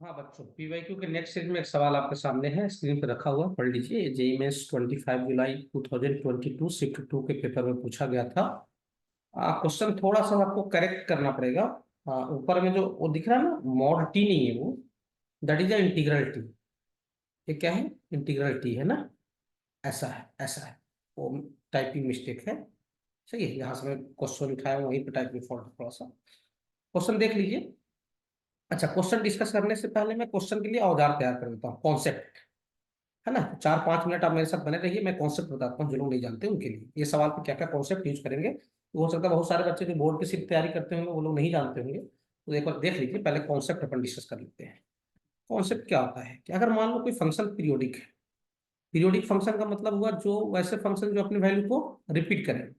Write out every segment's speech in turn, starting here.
हाँ बच्चों, पीवाईक्यू के नेक्स्ट सीरीज में एक सवाल आपके सामने है, स्क्रीन पे रखा हुआ, पढ़ लीजिए। जेईई मेंस 25 जुलाई 2022 शिफ्ट 2 के पेपर में पूछा गया था। क्वेश्चन थोड़ा सा आपको करेक्ट करना पड़ेगा। ऊपर में जो वो दिख रहा है ना, मॉड टी नहीं है वो, that is a integral T. ये क्या है? इंटीग्रल टी है ना। ऐसा है, ऐसा है। वो टाइपिंग मिस्टेक है। सही है, यहाँ से मैं क्वेश्चन उठाया वहीं पर टाइपिंग फॉल्ट थोड़ा सा। क्वेश्चन देख लीजिए। अच्छा, क्वेश्चन डिस्कस करने से पहले मैं क्वेश्चन के लिए औजार तैयार कर देता हूँ, कॉन्सेप्ट। है ना, 4-5 मिनट आप मेरे साथ बने रहिए, मैं कॉन्सेप्ट बताता हूँ जो लोग नहीं जानते उनके लिए। ये सवाल पे क्या क्या कॉन्सेप्ट यूज करेंगे, तो हो सकता है बहुत सारे बच्चे जो बोर्ड की सिर्फ तैयारी करते होंगे वो लोग नहीं जानते होंगे, तो एक बार देख लीजिए। पहले कॉन्सेप्ट अपन डिस्कस कर लेते हैं। कॉन्सेप्ट क्या होता है कि अगर मान लो कोई फंक्शन पीरियोडिक है। पीरियोडिक फंक्शन का मतलब हुआ जो वैसे फंक्शन जो अपनी वैल्यू को रिपीट करें।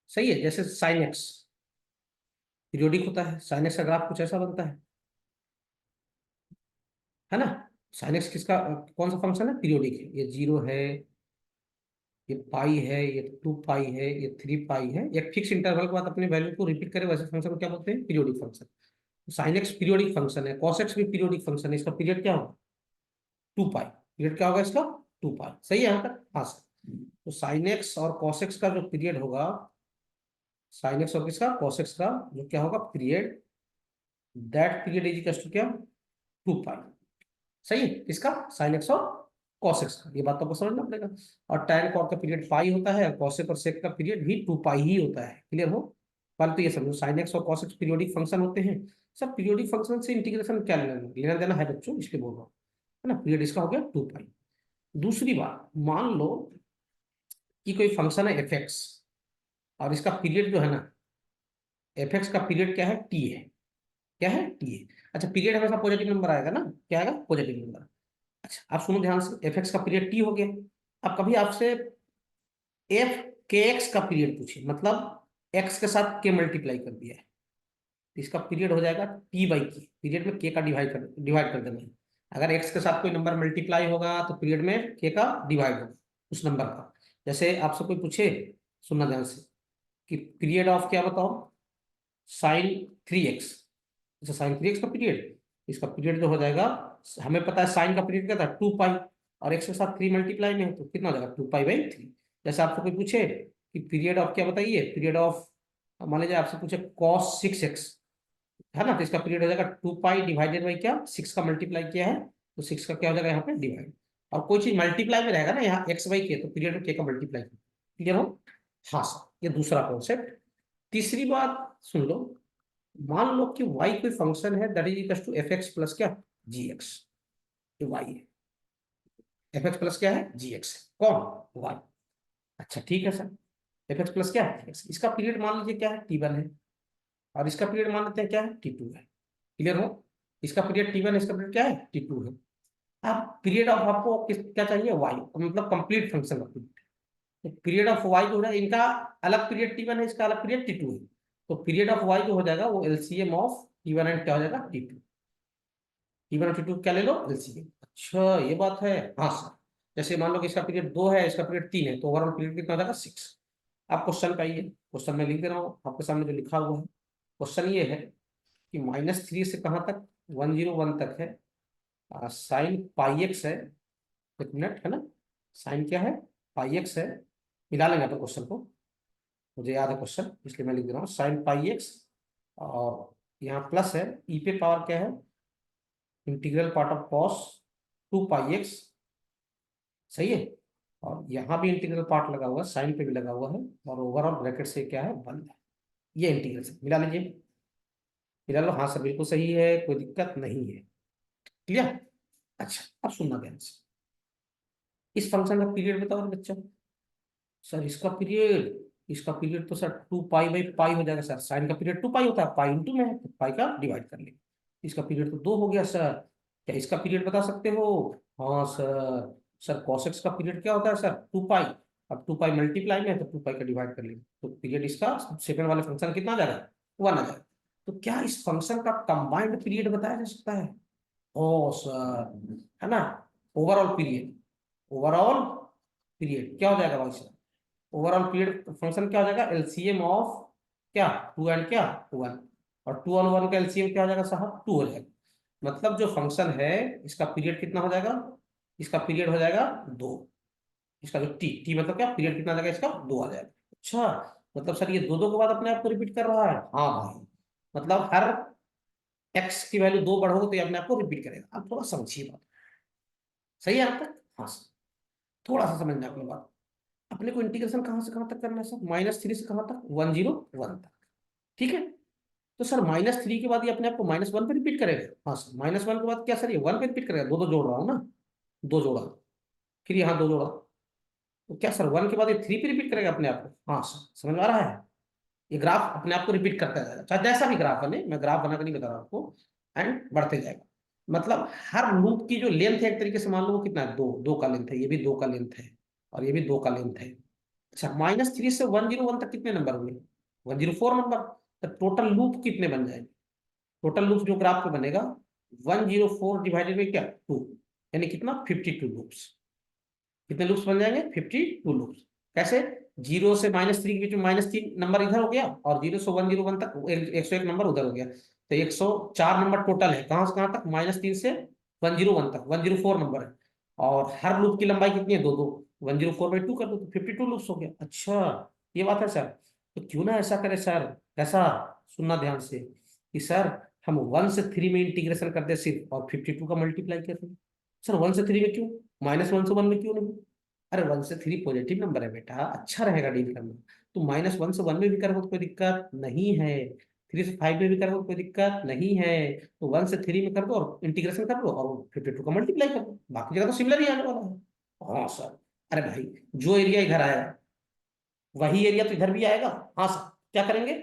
सही है, जैसे साइन एक्स पीरियोडिक होता है। साइन एक्स का ग्राफ कुछ ऐसा बनता है ना। साइन एक्स किसका, कौन सा फंक्शन है? पीरियोडिक है। ये 0 है, ये पाई है, ये 2 पाई है, ये 3 पाई है। एक फिक्स इंटरवल के बाद अपने वैल्यू को रिपीट करे वैसे फंक्शन को क्या बोलते हैं? Periodic function. Sine x periodic function है, कॉस एक्स भी पीरियोडिक फंक्शन है। इसका पीरियड क्या होगा? 2 पाई। पीरियड क्या होगा इसका? 2 पाई। सही है यहाँ तक? हाँ सर। तो साइन एक्स और कॉस एक्स का जो पीरियड होगा, साइन एक्स और किसका? कॉस एक्स का जो क्या होगा period, that period is equal to क्या? 2 पाई। सही है, किसका? साइन एक्स और कॉस एक्स का। ये बात तो आपको समझना पड़ेगा। और tan कॉट का पीरियड पाई होता है, कॉसेक और सेक का पीरियड भी 2 पाई ही होता है। क्लियर हो? पहले तो ये समझो, साइन एक्स और कॉस एक्स पीरियोडिक फंक्शन होते हैं। सब पीरियोडिक फंक्शन से इंटीग्रेशन क्या लेना लेना देना है बच्चों, इसलिए बोल रहा हूँ। है ना, पीरियड इसका हो गया 2 पाई। दूसरी बात, मान लो कि कोई फंक्शन है एफ एक्स, और इसका पीरियड जो है ना, एफ एक्स का पीरियड क्या है? टी है। क्या है? टी है। अच्छा, पीरियड हमेशा पॉजिटिव नंबर आएगा ना, क्या आएगा? Positive number. अच्छा, आप सुनो ध्यान से, एफ एक्स का पीरियड टी हो गया। अब कभी आपसे एफ के एक्स का पीरियड पूछे, मतलब एक्स के साथ के मल्टीप्लाई कर दिया है, तो इसका पीरियड हो जाएगा टी बाई के। पीरियड में के का डिवाइड कर देना है। अगर एक्स के साथ कोई नंबर मल्टीप्लाई होगा तो पीरियड में के का डिवाइड होगा उस नंबर का। जैसे आपसे कोई पूछे, सुनना ध्यान से, कि पीरियड ऑफ क्या बताओ, sin 3x। अच्छा, sin 3x का पीरियड, इसका पीरियड जो हो जाएगा, हमें पता है साइन का पीरियड क्या था? 2 पाई। और एक्स के साथ 3 मल्टीप्लाई में है तो कितना हो जाएगा? 2 पाई बाई 3। जैसे आपसे कोई पूछे कि पीरियड ऑफ क्या बताइए, पीरियड ऑफ, मान लीजिए आपसे पूछे cos 6x, है ना, तो इसका पीरियड हो जाएगा 2 पाई डिवाइडेड बाई क्या? 6 का मल्टीप्लाई किया है तो 6 का क्या हो जाएगा यहाँ पे? डिवाइड। और कोई चीज मल्टीप्लाई में रहेगा ना, यहाँ x/k, तो पीरियड में k का मल्टीप्लाई। क्लियर हो? हाँ सर, ये दूसरा कॉन्सेप्ट। तीसरी बात सुन लो, मान लो कि y कोई फंक्शन है that is equal to f x plus क्या? G x. ये y है, एफ एक्स प्लस क्या है? G x. कौन? y। अच्छा ठीक है सर, एफ एक्स प्लस क्या है? x। इसका पीरियड मान लीजिए क्या है? t1 है। और इसका पीरियड मान लेते हैं क्या है? t2 है। क्लियर हो? इसका पीरियड t1 है, इसका पीरियड क्या है? t2 है। अब पीरियड ऑफ आपको क्या चाहिए? y, मतलब कंप्लीट फंक्शन का पीरियड। तो पीरियड ऑफ y जो है, इनका अलग पीरियड t1 है, इसका अलग पीरियड t2 है। तो पीरियड ऑफ y जो हो जाएगा वो एलसीएम ऑफ t1 एंड क्या हो जाएगा? t2। t1 और t2 क्या ले लो? एलसीएम। अच्छा ये बात है। हाँ सर, जैसे मान लो कि इसका पीरियड 2 है, इसका पीरियड 3 है, तो ओवरऑल पीरियड कितना हो जाएगा? 6। आप क्वेश्चन का ये क्वेश्चन में लिख दे रहा हूँ आपके सामने जो लिखा हुआ है। क्वेश्चन ये है कि -3 से कहाँ तक? 101 तक है। साइन पाई एक्स है, एक मिनट, है ना, साइन क्या है? पाई एक्स है। मिला लेंगे तो क्वेश्चन को, मुझे याद है क्वेश्चन इसलिए मैं लिख दे रहा हूँ, साइन पाई एक्स। और यहाँ प्लस है, ई पे पावर क्या है? Integral part of cos 2 pi x. सही है। और यहाँ भी इंटीग्रल पार्ट लगा हुआ है, साइन पे भी लगा हुआ है, और ओवरऑल ब्रैकेट से क्या है? बंद है। ये इंटीग्रल से मिला लीजिए। मिला लो। हाँ सर बिल्कुल सही है, कोई दिक्कत नहीं है। क्लियर? अच्छा, अब सुनना ध्यान से, इस फंक्शन का पीरियड बताओ बच्चा। सर इसका पीरियड तो सर 2 पाई बाई पाई हो जाएगा सर। साइन का पीरियड 2 पाई होता है, पाई इंटू में है तो पाई का डिवाइड कर ले। इसका पीरियड तो 2 हो गया सर। क्या इसका पीरियड बता सकते हो? हाँ सर। सर कॉसेक्स का पीरियड क्या होता है सर? 2 पाई। अब 2 पाई मल्टीप्लाई में है तो 2 पाई का डिवाइड कर ले, तो पीरियड इसका सेकंड वाले फंक्शन कितना आ जाएगा? 1 आ जाएगा। तो क्या इस फंक्शन का कंबाइंड पीरियड बताया जा सकता है? ओ सर, है ना, ओवरऑल पीरियड। ओवरऑल पीरियड क्या हो जाएगा भाई सर? ओवरऑल पीरियड फंक्शन क्या हो जाएगा? एलसीएम ऑफ क्या? 2 एंड क्या? 1। और 2 और 1 का एलसीएम क्या हो जाएगा साहब? 2 हो जाएगा। मतलब जो फंक्शन है इसका पीरियड कितना हो जाएगा, इसका पीरियड हो जाएगा 2। इसका जो टी टी मतलब क्या, पीरियड कितना आ जाएगा इसका 2 आ जाएगा। अच्छा, मतलब सर ये 2 2 के बाद अपने आप को रिपीट कर रहा है। हाँ भाई, मतलब हर एक्स की वैल्यू 2 बढ़ोगे तो ये अपने आप को रिपीट करेगा। अब थोड़ा समझिए बात, सही है आप तक? हाँ सर, थोड़ा सा समझना अपनी बात। अपने को इंटीग्रेशन कहाँ से कहाँ तक करना है सर, -3 से कहाँ तक, 101 तक। ठीक है, तो सर -3 के बाद ये अपने आप को -1 पे रिपीट करेगा। हाँ सर, -1 के बाद क्या सर, ये 1 पे रिपीट करेगा। दो दो जोड़ रहा हूँ ना, दो जोड़ा, फिर यहाँ दो जोड़ा, तो क्या सर 1 के बाद ये 3 पे रिपीट करेगा अपने आप को। हाँ सर, समझ में आ रहा है? ये ग्राफ अपने आप को रिपीट करता जाएगा, चाहे जैसा भी ग्राफ बने, मैं ग्राफ बना कर नहीं बता रहा आपको, एंड बढ़ते जाएगा। मतलब हर लूप की जो लेंथ है एक तरीके से मान लो वो कितना है, 2 2 का लेंथ है, ये भी 2 का लेंथ है, और ये भी 2 का लेंथ है। अच्छा, -3 से 101 तक कितने नंबर हुए, 104 नंबर। तो टोटल लूप कितने बन जाएंगे, टोटल लूप जो ग्राफ पे बनेगा 104 डिवाइडेड बाई क्या, 2, यानी कितना, 52 लूप्स। कितने लूप्स बन जाएंगे, 52 लूप्स। कैसे, 0 से -3 के बीच में -3 नंबर इधर हो गया, और 0 से 101 तक 101 नंबर उधर हो गया, तो 104 नंबर टोटल है। कहां से कहां तक, -3 से 101 तक, 104 नंबर है। और हर लूप की लंबाई कितनी है, 2 2, 104/2 कर दो तो 52 लूप्स हो गया। अच्छा, ये बात है सर। तो क्यों ना ऐसा करे सर, ऐसा, सुनना ध्यान से, कि सर हम 1 से 3 में इंटीग्रेशन करते सिर्फ, और 52 का मल्टीप्लाई करते। सर 1 से 3 में क्यों, -1 से 1 में क्यों नहीं? अरे 1 से 3 पॉजिटिव नंबर है बेटा, अच्छा रहेगा डील करना। तो -1 से 1 में भी करोगे तो कोई दिक्कत नहीं है, 3 से 5 में भी करोगे तो कोई दिक्कत नहीं है। तो 1 से 3 में कर दो और इंटीग्रेशन कर दो, और 52 का मल्टीप्लाई कर दो, बाकी जगह तो सिमिलर ही आने वाला है। हाँ सर, अरे भाई, जो एरिया इधर आएगा वही एरिया तो इधर भी आएगा। हाँ सर, क्या करेंगे,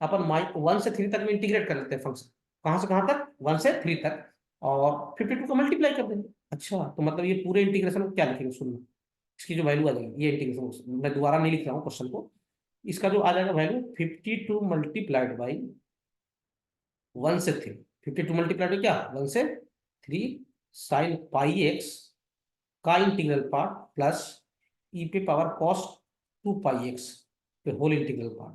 अपन 1 से 3 तक में इंटीग्रेट कर लेते हैं फंक्शन। कहाँ से कहाँ तक, 1 से 3 तक, और 52 का मल्टीप्लाई कर देंगे। अच्छा, तो मतलब ये पूरे इंटीग्रेशन को क्या लिखेंगे, सुनना, इसकी जो वैल्यू आ जाएगी, ये इंटीग्रेशन मैं दोबारा नहीं लिख रहा हूँ क्वेश्चन को, इसका जो आ जाएगा वैल्यू 52 मल्टीप्लाइड बाई 1 से 3, 52 मल्टीप्लाइड बाई क्या, 1 से 3, साइन पाई एक्स का इंटीग्रल पार्ट प्लस ई पे पावर कॉस 2 पाई एक्स पे होल इंटीग्रल पार्ट,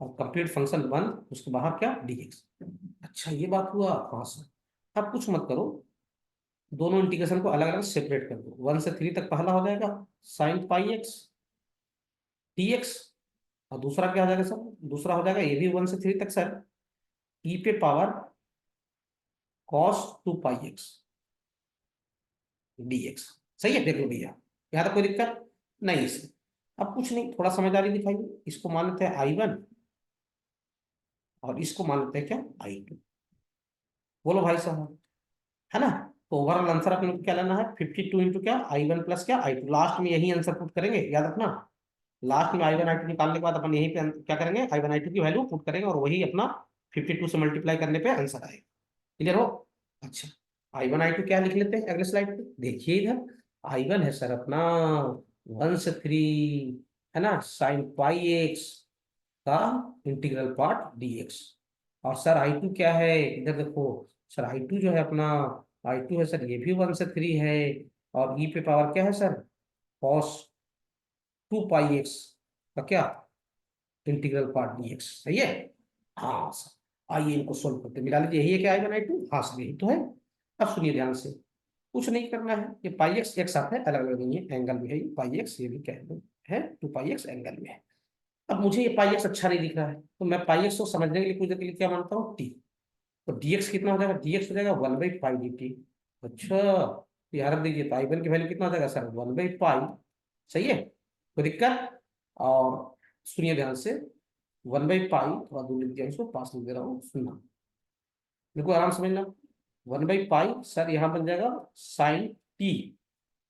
और कंप्लीट फंक्शन बंद, उसके बाहर क्या, dx। अच्छा, ये बात हुआ। हाँ सर, अब कुछ मत करो, दोनों इंटीग्रेशन को अलग अलग सेपरेट कर दो। 1 से 3 तक पहला हो जाएगा साइन पाई एक्स dx, और दूसरा क्या हो जाएगा सर, दूसरा हो जाएगा ये भी 1 से 3 तक सर, ई पे पावर कॉस 2 पाई एक्स dx। सही है, देख लो भैया, यहाँ तक कोई दिक्कत नहीं है सर। अब कुछ नहीं, थोड़ा समझदारी दिखाइए, इसको मान लेते हैं I1, और इसको मान लेते हैं क्या, I2। बोलो भाई साहब, है ना? तो ओवरऑल आंसर अपने को क्या लेना है, 52 इंटू क्या, I1 प्लस क्या, I2। लास्ट में यही आंसर पुट करेंगे, याद रखना। लास्ट में I1 I2 निकालने के बाद अपन यहीं पे क्या करेंगे, I1 I2 की वैल्यू पुट करेंगे, और वही अपना 52 से मल्टीप्लाई करने पे आंसर आएगा। क्लियर हो? अच्छा, I1 I2 क्या लिख लेते हैं अगले स्लाइड पे, देखिए इधर। I1 है सर अपना 1 से 3, है ना, साइन पाई एक्स का इंटीग्रल पार्ट dx। और सर I2 क्या है, इधर देखो, सर I2 जो है अपना, I2 है सर ये भी 1 से 3 है, और ई पे पावर क्या है सर, cos 2 पाई एक्स का क्या, इंटीग्रल पार्ट dx। सही है? हाँ सर, आइए इनको सोल्व करते हैं। मिला लीजिए, यही है क्या I1 I2, हाँ सर यही तो है। अब सुनिए ध्यान से, कुछ नहीं करना है, ये पाई एक्स एक साथ है, अलग अलग नहीं है, एंगल में है ये पाई एक्स, ये भी क्या है, 2 पाई एक्स एंगल में है। अब मुझे ये पाई एक्स अच्छा नहीं दिख रहा है, तो मैं पाई एक्स को समझने के लिए कुछ देर के लिए क्या मानता हूँ, टी। तो dx कितना हो जाएगा, dx हो जाएगा 1/पाई dt। अच्छा, याद रख दीजिए, पाई वन की वैल्यू कितना हो जाएगा सर, 1/पाई। सही है, कोई दिक्कत? और सुनिए ध्यान से, 1/पाई, थोड़ा दूर लिख दिया, इसको पास लिख दे रहा हूँ, सुनना, देखो आराम समझना। 1/पाई सर यहाँ बन जाएगा साइन टी,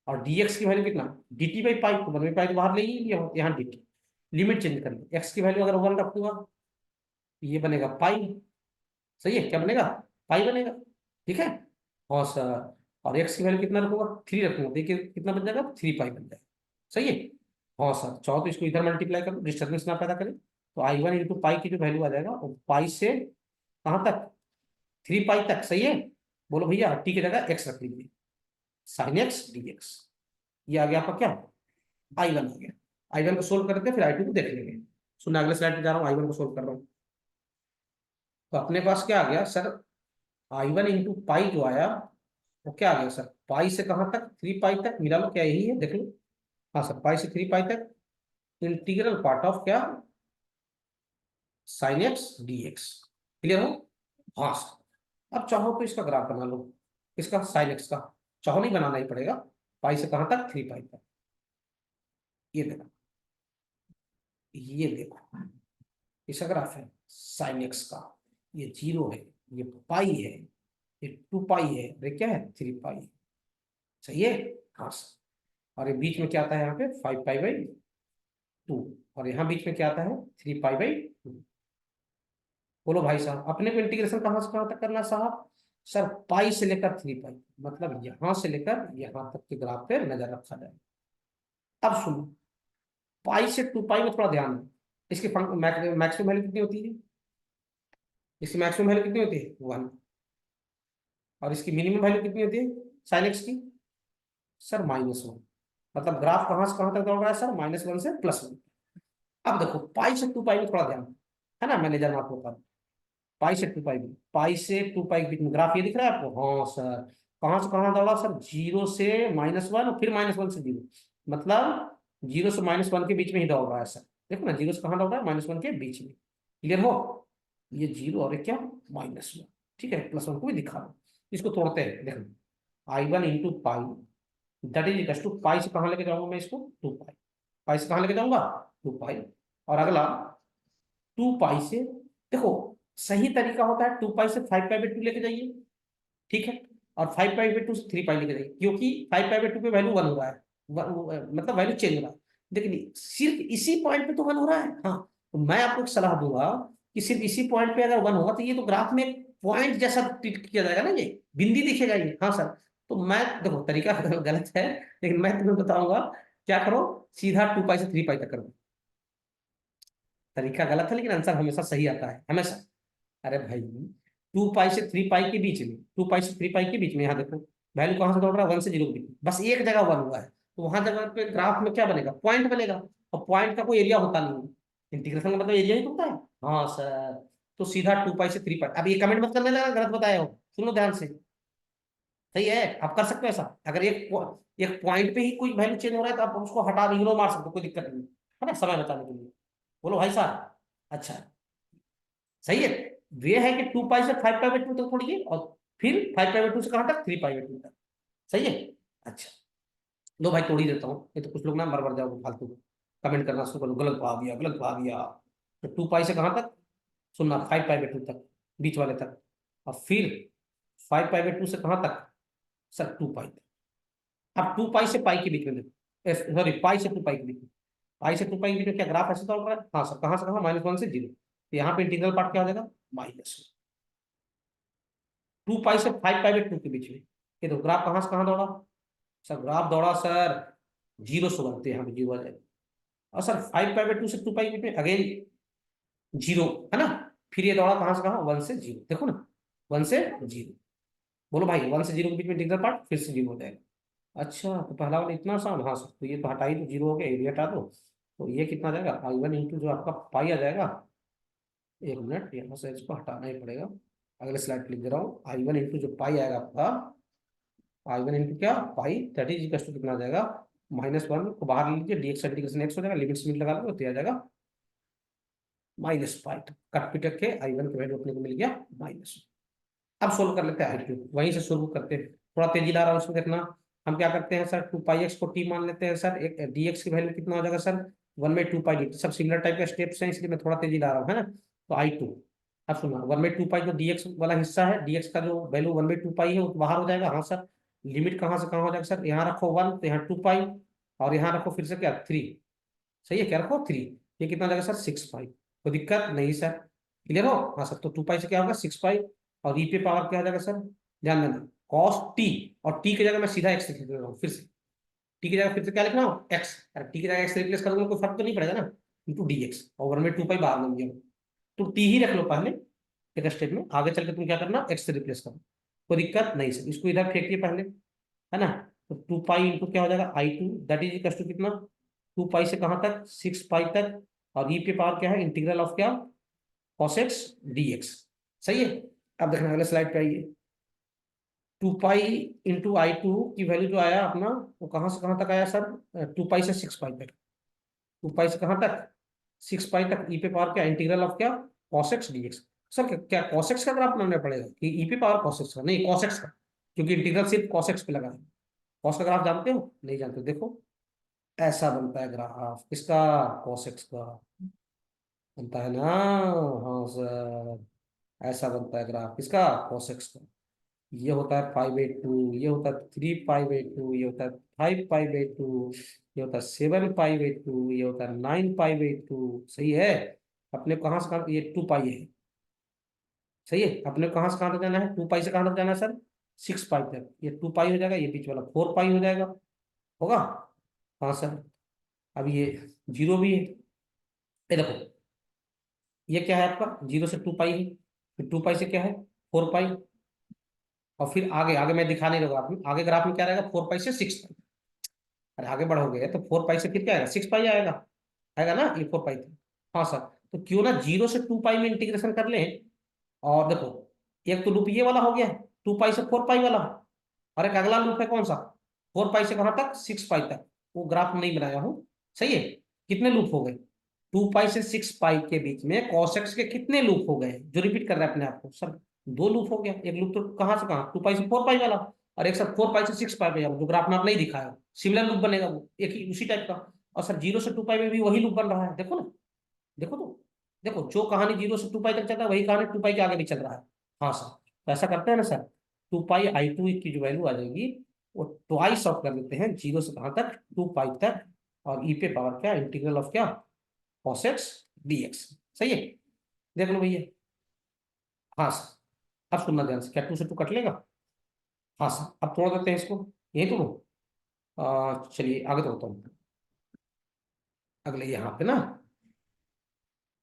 और dx की वैल्यू कितना, dt/पाई, तो 1/पाई तो बाहर ले ही लिया, यहाँ dt। लिमिट चेंज कर ली, x की वैल्यू अगर 1 रखूंगा, ये बनेगा पाई। सही है, क्या बनेगा, पाई बनेगा। ठीक है, हाँ सर। और एक्स की वैल्यू कितना रखूंगा, 3 रखूंगा, देखिए कितना बन जाएगा, 3 पाई बन जाएगा। सही है, हाँ सर। चाहो तो इसको इधर मल्टीप्लाई करो, डिस्टर्बेंस ना पैदा करें। तो I1 इंटू पाई की जो वैल्यू आ जाएगा, वो पाई से कहाँ तक, 3 पाई तक। सही है, बोलो भैया, टी की जगह एक्स रख लीजिए, साइन एक्स dx। ये आ गया आपका क्या, I1 आ गया। I1 को सोल्व करते हैं, फिर I2 को देख लेंगे। सुना, अगले स्लाइड पे जा रहा हूँ, I1 को सोल्व कर रहा हूँ। तो अपने पास क्या आ गया सर, I1 इंटू पाई जो आया वो क्या आ गया सर, पाई से कहाँ तक, 3 पाई तक, मिला लो, क्या यही है, देख लो। हाँ सर, पाई से 3 पाई तक इंटीग्रल पार्ट ऑफ क्या, sine x D x. Clear हो? हाँ सर। अब चाहो तो इसका ग्राफ बना लो, इसका साइन एक्स का, चाहो नहीं बनाना ही पड़ेगा। पाई से कहाँ तक, 3 पाई तक। ये देखो, ये देखो, इसका ग्राफ है साइन एक्स का, ये 0 है, ये पाई है, ये 2 पाई है, ये क्या है, 3 पाई। सही है? हाँ सर। और ये बीच में क्या आता है यहाँ पे, 5 पाई बाई 2। और यहाँ बीच में क्या आता है, 3 पाई बाई 2। बोलो भाई साहब, अपने को इंटीग्रेशन कहाँ से कहाँ तक करना है साहब, सर पाई से लेकर 3 पाई, मतलब यहां से लेकर यहां तक के ग्राफ पे नजर रखा जाए। अब सुनो, पाई से 2 पाई में थोड़ा ध्यान दो, इसकी मैक्सिमम वैल्यू कितनी होती है, इसकी मैक्सिमम वैल्यू कितनी होती है, 1। और इसकी मिनिमम वैल्यू कितनी होती है साइन एक्स की, सर -1। मतलब ग्राफ कहाँ से कहाँ तक दौड़ रहा है सर, -1 से +1। अब देखो, पाई से 2 पाई में थोड़ा ध्यान है ना, मैनेजर में आपको बता दूं। पाई से 2 पाई में, पाई से 2 पाई के बीच में ग्राफ ये दिख रहा है आपको, हाँ सर। कहाँ से कहाँ दौड़ा सर, 0 से -1 और फिर -1 से 0, मतलब 0 से -1 के बीच में ही दौड़ रहा है सर। देखो ना, 0 से कहाँ दौड़ रहा है, -1 के बीच में। क्लियर हो? ये 0 और ये क्या, -1। ठीक है, +1 को भी दिखा दो। इसको तोड़ते हैं, देखो, I1 into pi, that is equal to, pi से कहाँ लेके जाऊंगा मैं इसको, 2 पाई। पाई से कहाँ लेके जाऊंगा, 2 पाई। और अगला 2 पाई से, देखो, सही तरीका होता है 2 पाई से 5 पाई बाई 2 लेके जाइए। ठीक है? और 5 पाई बाई 2 से 3 पाई लेके जाइए, क्योंकि 5 पाई बाई 2 पे वैल्यू 1 हो रहा है, मतलब वैल्यू चेंज हो रहा है। लेकिन सिर्फ इसी पॉइंट पे तो 1 हो रहा है। हाँ, तो मैं आपको एक सलाह दूंगा कि सिर्फ इसी पॉइंट पे अगर 1 होगा तो ये तो ग्राफ में पॉइंट जैसा ट्रीट किया जाएगा ना, ये बिंदी दिखेगा ये। हाँ सर। तो मैं, देखो, तरीका गलत है, लेकिन मैं तुम्हें बताऊंगा, क्या करो, सीधा 2 पाई से 3 पाई तक कर दो। तरीका गलत है लेकिन आंसर हमेशा सही आता है, हमेशा। अरे भाई, 2 पाई से 3 पाई के बीच में, 2 पाई से 3 पाई के बीच में, यहाँ देखो, वैल्यू कहाँ से दौड़ रहा है, 1 से 0 के बीच में, बस एक जगह 1 हुआ है, तो वहां जगह पे ग्राफ में क्या बनेगा, पॉइंट बनेगा। और पॉइंट का कोई एरिया होता नहीं है, इंटीग्रेशन का मतलब एरिया ही तो होता है। हाँ सर। तो सीधा 2 पाई से 3 पाई। अब ये कमेंट मत करने लगा गलत बताया हो, सुनो ध्यान से। सही है, आप कर सकते हो ऐसा, अगर एक पॉइंट पे ही कोई वैल्यू चेंज हो रहा है तो आप उसको हटा इग्नोर मार सकते हो, कोई दिक्कत नहीं है ना, समय बचाने के लिए। बोलो भाई साहब। अच्छा, सही है। वे है कि 2 पाई से 5 पाई बाई 2 तक थोड़ी, और फिर 5 पाई बाई 2 से कहां तक, 3 पाई बाई 2 तक। सही है। अच्छा, लो भाई, तोड़ ही देता हूँ, ये तो कुछ लोग ना मर मर जाओगे फालतू कमेंट करना शुरू करो, गलत पा दिया, गलत पा दिया। तो 2 पाई से कहां तक, सुनना, 5 पाई बाई 2 तक, बीच वाले तक। और फिर 5 पाई बाई 2 से कहां तक, सर 2 पाई तक। अब 2 पाई से पाई के बीच में देखो, सॉरी, पाई से 2 पाई के बीच में, पाई से 2 पाई के बीच में क्या ग्राफ ऐसे चल रहा है, हाँ सर, कहां से कहां, -1 से 0। तो यहाँ पे इंटीग्रल पार्ट क्या हो जाएगा, -1। 2 पाई से 5 पाई बाई 2 के बीच में, ये तो ग्राफ कहां से कहां दौड़ा, सर ग्राफ दौड़ा सर 0 से 1, यहाँ पे 0 आ जाएगा। और सर 5 पाई बाई 2 से 2 पाई के बीच में अगेन 0, है ना। फिर ये दौड़ा कहां से कहां, 1 से 0, देखो ना, 1 से 0। बोलो भाई, 1 से 0 के बीच में इंटीग्रल पार्ट फिर से 0 हो जाएगा। अच्छा, तो पहला वाला इतना आसान, हाँ सर, तो ये तो हटा ही दो, 0 हो गया, एरिया हटा दो। तो ये कितना आ जाएगा, I1 इंटू जो आपका पाई आ जाएगा, 1 मिनट, यहाँ से इसको हटाना ही पड़ेगा, अगले स्लाइड पे लिख दे रहा हूँ। I1 इंटू जो पाई आएगा आपका, I1 इंटू क्या, पाई, दैट इज इक्वल टू कितना आ जाएगा, -1 को बाहर ले लीजिए, डीएक्स इंटीग्रेशन एक्स हो जाएगा, लिमिट लिमिट लगा लो तो आ जाएगा -पाई। कट पिटक के I1 की वैल्यू अपने को मिल गया -1। अब सोल्व कर लेते हैं I2, वहीं से शुरू करते हैं, थोड़ा तेजी ला रहा हूँ उसमें देखना। हम क्या करते हैं सर, 2 पाई एक्स को टी मान लेते हैं सर, एक डीएक्स की वैल्यू कितना हो जाएगा सर, 1/2 पाई डी। सब सिमिलर टाइप के स्टेप्स हैं, इसलिए मैं थोड़ा तेजी ला रहा हूँ, है ना। तो I2, अब सुना, 1/2 पाई जो डीएक्स वाला हिस्सा है, डीएक्स का जो वैल्यू 1/2 पाई है वो तो बाहर हो जाएगा, हाँ सर। लिमिट कहाँ से कहाँ हो जाएगा सर, यहाँ रखो 1, तो यहाँ 2 पाई, और यहाँ रखो फिर से क्या, 3। सही है, क्या रखो, 3। ये कितना हो जाएगा सर, 6 पाई। कोई दिक्कत नहीं सर, क्लियर हो, हाँ सर। तो 2 पाई से क्या होगा, 6 पाई। और ई पे पावर क्या हो जाएगा सर, ध्यान देना, कॉस टी। और टी की जगह मैं सीधा एक्स लिख दे रहा हूँ फिर से, टी की जगह फिर से क्या लिखना हो, एक्स। अरे टी की जगह एक्स रिप्लेस करूंगा कोई फर्क तो नहीं पड़ेगा ना, इंटू डी एक्स, और 1/2 पाई बाहर ले लिया। तो टी ही रख लो पहले, एक स्टेप में, आगे चल के तुम क्या करना, एक्स से रिप्लेस करो, कोई दिक्कत नहीं सर। इसको इधर फेंकिए पहले, है ना। तो 2 पाई इंटू क्या हो जाएगा, I2, that is equal to कितना, 2 पाई से कहाँ तक, 6 पाई तक। और ई पे पावर क्या है, इंटीग्रल ऑफ क्या, cos x dx। सही है। अब देखना अगले स्लाइड पे आइए। Two pi into i two की वैल्यू जो आया अपना, वो कहाँ से कहाँ तक आया सर? 2 पाई से 6 पाई तक। 2 पाई से कहाँ तक? 6 पाई तक। ई पे पावर क्या? इंटीग्रल ऑफ क्या? Cosec x dx. सर क्या कॉसेक्स का ग्राफ बनाना पड़ेगा कि ई पे पावर कॉसेक्स का? नहीं, कॉसेक्स का, क्योंकि इंटीग्रल सिर्फ कॉसेक्स पे लगा है। कॉस का ग्राफ जानते हो? नहीं जानते? देखो, ऐसा बनता है ग्राफ किसका? कॉसेक्स का बनता है ना। हाँ सर, ऐसा बनता है ग्राफ किसका? कॉसेक्स का। ये होता है 5/2, ये होता है 3 पाई/2, ये होता है 5 पाई/2, ये होता है 7 पाई/2, ये होता है 9 पाई/2। सही है। अपने कहाँ से कहाँ? ये 2 पाई है। सही है। अपने कहाँ से कहाँ तक जाना है? 2 पाई से कहाँ तक जाना है सर? 6 पाई तक। ये 2 पाई हो जाएगा, ये बीच वाला 4 पाई हो जाएगा। होगा? हाँ सर। अब ये जीरो भी है। ये देखो, ये क्या है आपका? 0 से 2 पाई है, फिर 2 पाई से क्या है? 4 पाई। और फिर आगे आगे मैं दिखा नहीं रहा हूँ, आगे ग्राफ में क्या रहेगा? 4 पाई से 6 पाई। अरे आगे बढ़ोगे तो 4 पाई से फिर क्या आएगा? 6 पाई आएगा। आएगा ना, ये 4 पाई थी। हाँ सर। तो क्यों ना 0 से 2 पाई में इंटीग्रेशन कर लें। और देखो, एक तो लूप ये वाला हो गया, 2 पाई से 4 पाई वाला। और एक अगला लूप है कौन सा? 4 पाई से कहाँ तक? 6 पाई तक। वो ग्राफ नहीं बनाया हूँ। सही है। कितने लूप हो गए? 2 पाई से 6 पाई के बीच में कॉसेक्स के कितने लूप हो गए जो रिपीट कर रहे हैं अपने आप को? सर 2 लूप हो गया। एक लूप तो कहाँ से कहाँ? 2 पाई से 4 पाई वाला। और एक सर 4 पाई से 6 पाई वाला, जो ग्राफ में आप नहीं दिखाया। सिमिलर लूप बनेगा वो, एक ही उसी टाइप का। और सर 0 से 2 पाई में भी वही लूप बन रहा है, देखो ना। देखो तो, देखो जो कहानी 0 से 2 पाई तक चल रहा है, वही कहानी 2 पाई के आगे भी चल रहा है। हाँ सर। तो ऐसा करते हैं ना सर, 2 पाई/2 की जो वैल्यू आ जाएगी, वो ट्वाइस ऑफ कर देते हैं, 0 से कहाँ तक? 2 पाई तक। और ई पे पावर क्या? इंटीग्रल ऑफ क्या? Cosec x dx. सही है। देख लो भैया। हाँ सर। अब सुनना ध्यान से, क्या 2 से 2 कट लेगा? हाँ सर। अब तोड़ देते हैं इसको। यही तोड़ो। चलिए आगे तोड़ता हूँ। अगले यहाँ पे ना,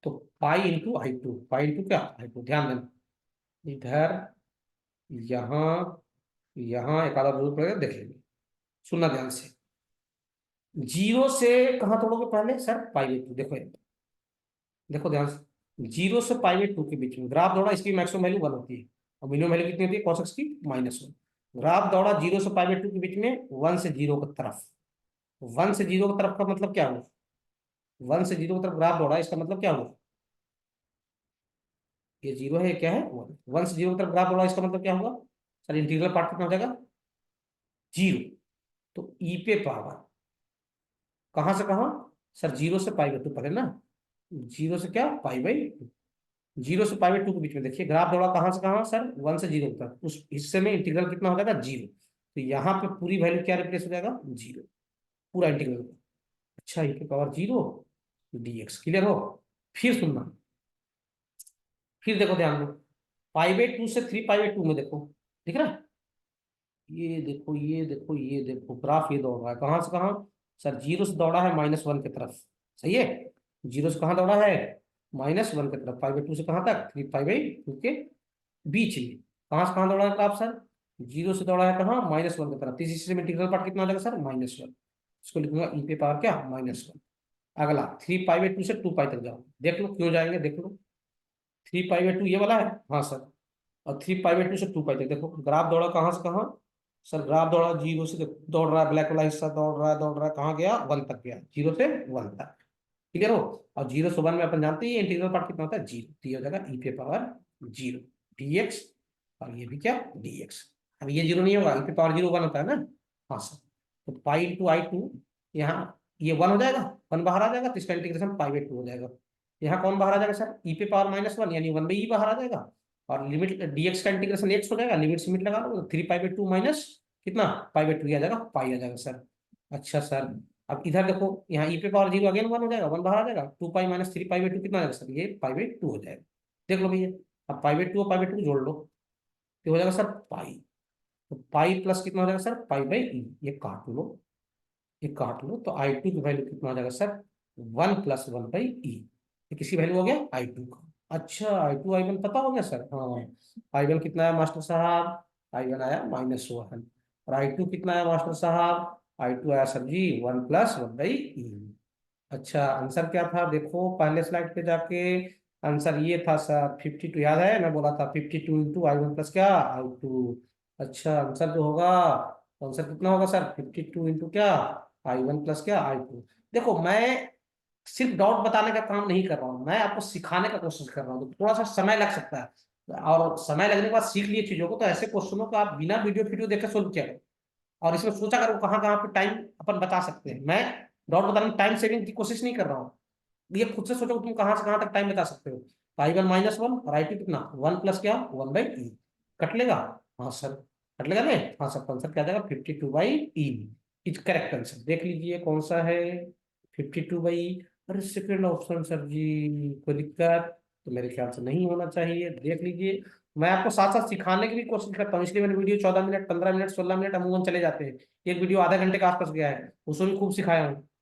तो पाई/आई टू, पाई इंटू क्या? आई टू। ध्यान देना, इधर, यहाँ, यहाँ एक आधा जरूर पड़ेगा, देख लेंगे। सुनना ध्यान से। 0 से कहाँ तोड़ोगे पहले सर? पाई/2। देखो ये, देखो ध्यान से, 0 से पाई/2 के बीच में ग्राफ दौड़ा, इसकी मैक्सिमम वैल्यू 1 होती है। और मिनिमम वैल्यू कितनी होती है कॉस की? -1। ग्राफ दौड़ा 0 से पाई/2 के बीच में 1 से 0 की तरफ। 1 से 0 की तरफ का मतलब क्या हुआ? 1 से 0 की तरफ ग्राफ दौड़ा, इसका मतलब क्या हुआ? ये 0 है, ये क्या है? 1 1 से 0 की तरफ ग्राफ दौड़ा, इसका मतलब क्या हुआ? सर इंटीग्रल पार्ट कितना हो जाएगा? 0। तो ई पे पावर कहाँ से कहाँ? सर 0 से पाई/2 पहले ना। 0 से क्या? पाई/2। 0 से पाई/2 के बीच में देखिए ग्राफ दौड़ा, कहाँ से कहाँ सर? 1 से 0 तक। उस हिस्से में इंटीग्रल कितना हो जाएगा? 0। तो यहाँ पे पूरी वैल्यू क्या रिप्लेस हो जाएगा? 0। पूरा इंटीग्रल। अच्छा, ई पे पावर 0 डीएक्स। क्लियर हो? फिर सुनना, फिर देखो ध्यान दो। पाई/2 से 3 पाई/2 में देखो, दिख रहा है? ये देखो, ये देखो, ये देखो, ग्राफ ये दौड़ रहा है कहाँ से कहाँ? सर 0 से दौड़ा है -1 की तरफ। सही है। 0 से कहाँ दौड़ा है? -1 की तरफ। पाई/2 से कहाँ तक? 3 पाई/2 के बीच में। कहाँ से कहाँ दौड़ा है ग्राफ सर? 0 से दौड़ा है कहाँ? -1 की तरफ। तीसरी से इंटीग्रल पार्ट कितना आ जाएगा सर? -1। इसको लिखूंगा ई पे पावर क्या? -1। अगला 3 पाई/2 से 2 पाई तक जाओ, देख लो क्यों जाएंगे, देख लो। 3 पाई/2 ये वाला है। हाँ सर। और 3 पाई/2 से 2 पाई तक देखो, ग्राफ दौड़ा कहाँ से कहाँ? सर ग्राफ दौड़ा 0 से, दौड़ रहा है, ब्लैक वाला हिस्सा दौड़ रहा है, दौड़ रहा है, कहाँ गया? 1 तक गया। 0 से 1 तक। क्लियर हो? और 0 से 1 में अपन जानते हैं इंटीग्रल पार्ट कितना होता है? 0। तो ये हो जाएगा ई पे पावर 0 डीएक्स। और ये भी क्या? डीएक्स। अब ये 0 नहीं होगा, ई पे पावर 0 1 होता है ना। हाँ सर। तो पाई/2 यहाँ ये 1 हो जाएगा, 1 बाहर आ जाएगा, तो इसका इंटीग्रेशन पाई/2 हो जाएगा। यहाँ कौन बाहर आ जाएगा सर? ई पे पावर -1, यानी 1/e बाहर आ जाएगा। और लिमिट डीएक्स का इंटीग्रेशन एक्स हो जाएगा, लिमिट सिमिट लगा लो, 3 पाई/2 माइनस कितना? पाई/2 आ जाएगा, पाई आ जाएगा सर। अच्छा सर। अब इधर देखो, यहाँ ई पे पावर 0 अगेन 1 हो जाएगा, 1 बाहर आ जाएगा, 2 पाई माइनस 3 पाई/2 कितना आ जाएगा सर? ये पाई/2 हो जाएगा। देख लो भैया। अब पाई/2 और पाई/2 जोड़ लो, तो हो जाएगा सर पाई। तो पाई प्लस कितना हो जाएगा सर? पाई/e। ये काट लो, ये काट लो, तो आई टू की वैल्यू कितना हो जाएगा सर? 1 + 1/e। ये किसी वैल्यू हो गया? आई टू का। अच्छा, आई1 पता हो गया सर? हाँ। आई1 कितना है मास्टर साहब? आई1 आया -1। और आई टू कितना है मास्टर साहब? आई टू आया सर जी 1 + 1/e। अच्छा, आंसर क्या था? देखो पहले स्लाइड पे जाके, आंसर ये था सर 52। याद है मैं बोला था 52 × आई1 प्लस क्या? आई टू। अच्छा आंसर जो होगा, आंसर कितना होगा सर? 52 इंटू क्या, I1 प्लस क्या, I2। देखो मैं सिर्फ डॉट बताने का काम नहीं कर रहा हूँ, मैं आपको सिखाने का कोशिश कर रहा हूँ, तो थोड़ा सा समय लग सकता है, और समय लगने के बाद सीख लिए चीजों को, तो ऐसे क्वेश्चनों को आप बिना वीडियो देखे सोल्व किया करो। और इसमें सोचा करो कहाँ कहाँ पे टाइम अपन बता सकते हैं। मैं डॉट बताने में टाइम सेविंग की कोशिश नहीं कर रहा हूँ, ये खुद से सोचो तुम कहाँ से कहाँ तक टाइम बता सकते हो। I1 -1 और I2 कितना, 1 प्लस क्या, 1/E। कट लेगा? हाँ सर, कट लेगा नहीं? हाँ सर, आंसर क्या आ जाएगा, 52/E इज करेक्ट आंसर। देख लीजिए कौन सा है 52/E। अरे सेकेंड ऑप्शन सर जी, कोई दिक्कत तो मेरे ख्याल से नहीं होना चाहिए। देख लीजिए, मैं आपको साथ साथ सिखाने की भी कोशिश करता हूँ, इसलिए मेरे वीडियो 14 मिनट, 15 मिनट, 16 मिनट अमूमन चले जाते हैं। एक वीडियो आधा घंटे के आसपास गया है, उसमें भी खूब सिखाया हूँ।